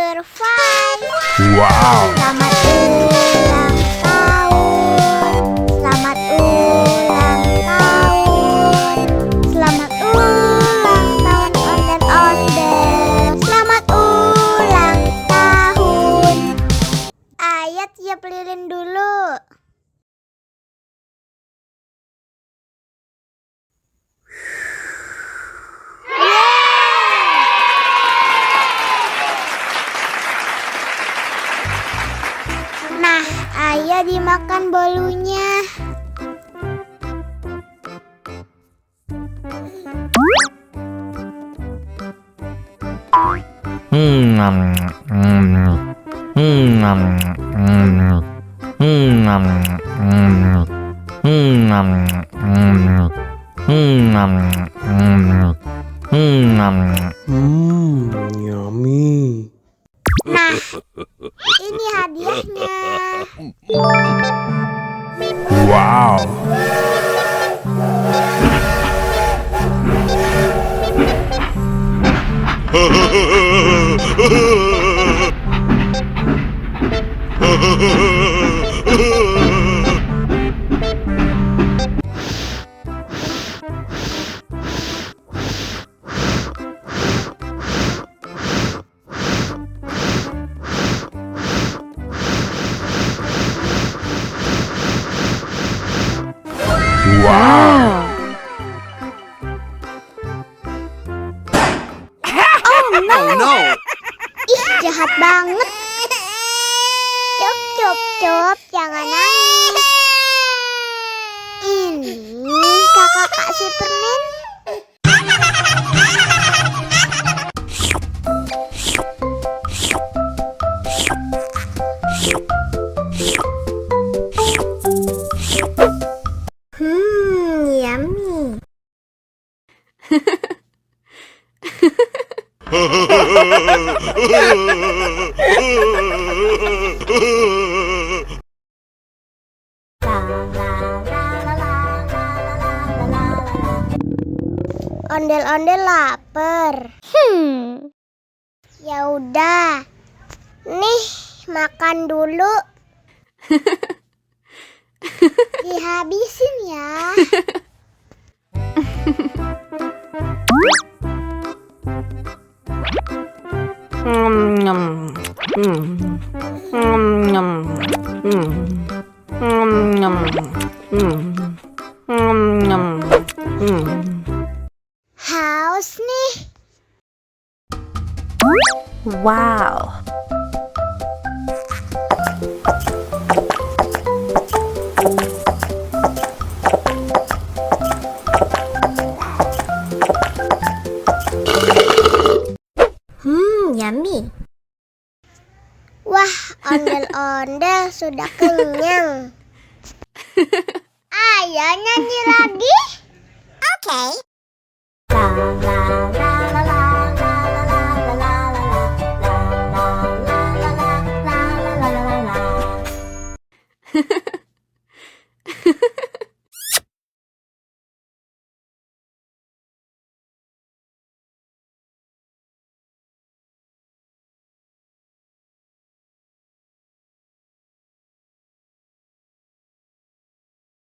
Number 5. Wow. Selamat ulang tahun. Selamat ulang tahun. Selamat ulang tahun ondel-ondel. Selamat ulang tahun. Ayat tiup lilin dulu. Nah, ayo dimakan bolunya. Yummy. Nah, ini hadiahnya. Wow. Wow. Oh no. Ih, jahat banget. Cop, jangan nangis. Ini kakak kasih permen. Yummy. Ondel-ondel lapar. Ya udah. Nih, makan dulu. Dihabisin ya. Haus nih. Wow. Yummy. Wah, ondel-ondel sudah kenyang. Ayo nyanyi lagi. Oke.